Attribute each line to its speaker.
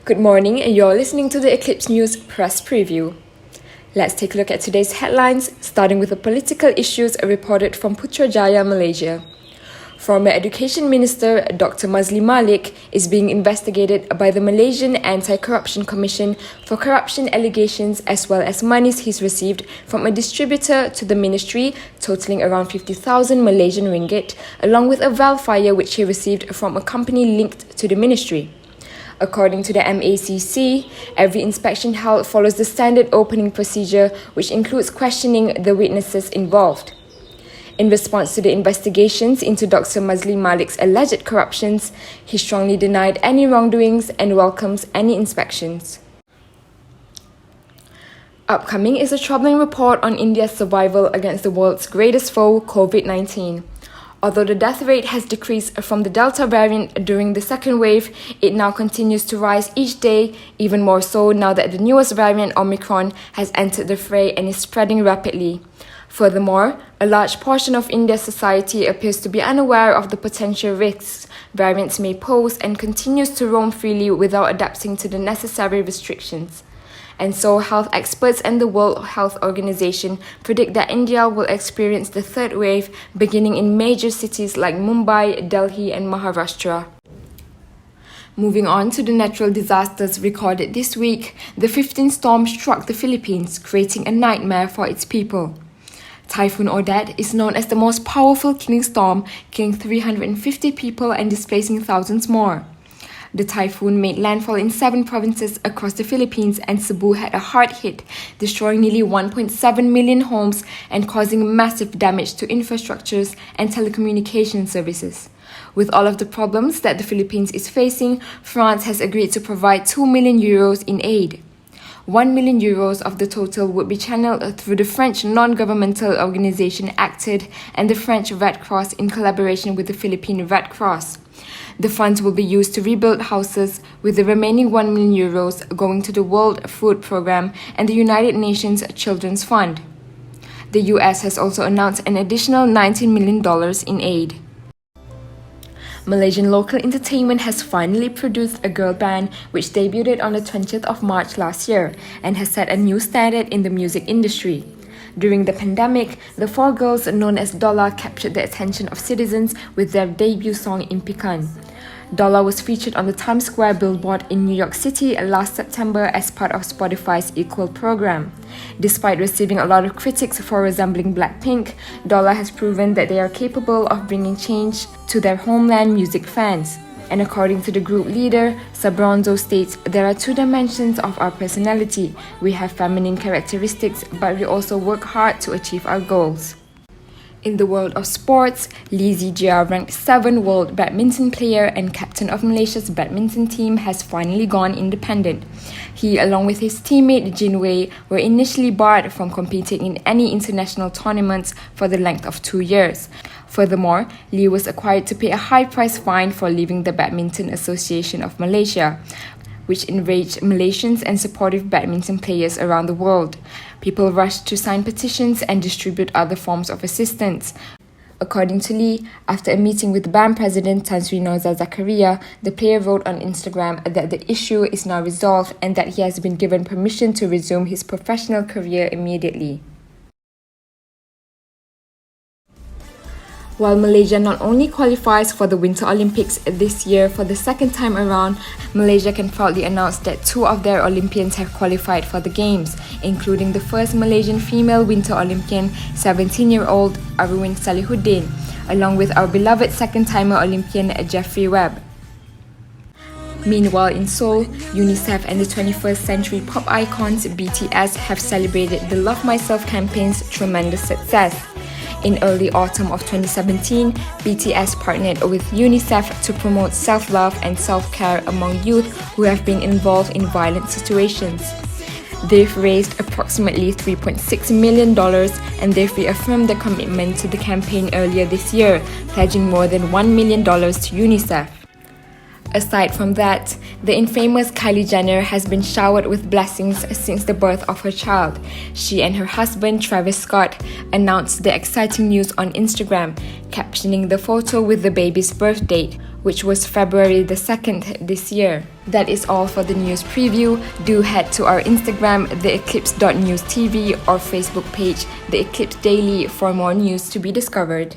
Speaker 1: Good morning, and you're listening to the Eclipse News Press Preview. Let's take a look at today's headlines, starting with the political issues reported from Putrajaya, Malaysia. Former Education Minister Dr. Mazli Malik is being investigated by the Malaysian Anti-Corruption Commission for corruption allegations as well as monies he's received from a distributor to the ministry totaling around 50,000 Malaysian ringgit, along with a valifier which he received from a company linked to the ministry. According to the MACC, every inspection held follows the standard opening procedure, which includes questioning the witnesses involved. In response to the investigations into Dr. Mazli Malik's alleged corruptions, he strongly denied any wrongdoings and welcomes any inspections. Upcoming is a troubling report on India's survival against the world's greatest foe, COVID-19. Although the death rate has decreased from the Delta variant during the second wave, it now continues to rise each day, even more so now that the newest variant, Omicron, has entered the fray and is spreading rapidly. Furthermore, a large portion of India's society appears to be unaware of the potential risks variants may pose and continues to roam freely without adapting to the necessary restrictions. And so, health experts and the World Health Organization predict that India will experience the third wave beginning in major cities like Mumbai, Delhi, and Maharashtra. Moving on to the natural disasters recorded this week, the 15th storm struck the Philippines, creating a nightmare for its people. Typhoon Odette is known as the most powerful killing storm, killing 350 people and displacing thousands more. The typhoon made landfall in 7 provinces across the Philippines, and Cebu had a hard hit, destroying nearly 1.7 million homes and causing massive damage to infrastructures and telecommunication services. With all of the problems that the Philippines is facing, France has agreed to provide 2 million euros in aid. 1 million euros of the total would be channeled through the French non-governmental organization ACTED and the French Red Cross in collaboration with the Philippine Red Cross. The funds will be used to rebuild houses, with the remaining 1 million euros going to the World Food Programme and the United Nations Children's Fund. The US has also announced an additional $19 million in aid. Malaysian local entertainment has finally produced a girl band which debuted on the 20th of March last year and has set a new standard in the music industry. During the pandemic, the 4 girls known as Dolla captured the attention of citizens with their debut song Impikan. Dolla was featured on the Times Square billboard in New York City last September as part of Spotify's Equal program. Despite receiving a lot of critics for resembling Blackpink, Dolla has proven that they are capable of bringing change to their homeland music fans. And according to the group leader, Sabronzo states, "There are 2 dimensions of our personality. We have feminine characteristics, but we also work hard to achieve our goals." In the world of sports, Lee Zijia, ranked 7th world badminton player and captain of Malaysia's badminton team, has finally gone independent. He, along with his teammate Jin Wei, were initially barred from competing in any international tournaments for the length of 2 years. Furthermore, Lee was required to pay a high price fine for leaving the Badminton Association of Malaysia, which enraged Malaysians and supportive badminton players around the world. People rushed to sign petitions and distribute other forms of assistance. According to Lee, after a meeting with BAM President Tan Sri Noza Zakaria, the player wrote on Instagram that the issue is now resolved and that he has been given permission to resume his professional career immediately. While Malaysia not only qualifies for the Winter Olympics this year for the second time around, Malaysia can proudly announce that 2 of their Olympians have qualified for the Games, including the first Malaysian female Winter Olympian, 17-year-old Arwin Salihuddin, along with our beloved second-timer Olympian Jeffrey Webb. Meanwhile, in Seoul, UNICEF and the 21st century pop icons BTS have celebrated the Love Myself campaign's tremendous success. In early autumn of 2017, BTS partnered with UNICEF to promote self-love and self-care among youth who have been involved in violent situations. They've raised approximately $3.6 million, and they've reaffirmed their commitment to the campaign earlier this year, pledging more than $1 million to UNICEF. Aside from that, the infamous Kylie Jenner has been showered with blessings since the birth of her child. She and her husband, Travis Scott, announced the exciting news on Instagram, captioning the photo with the baby's birth date, which was February the 2nd this year. That is all for the news preview. Do head to our Instagram, theeclipse.newstv, or Facebook page, The Eclipse Daily, for more news to be discovered.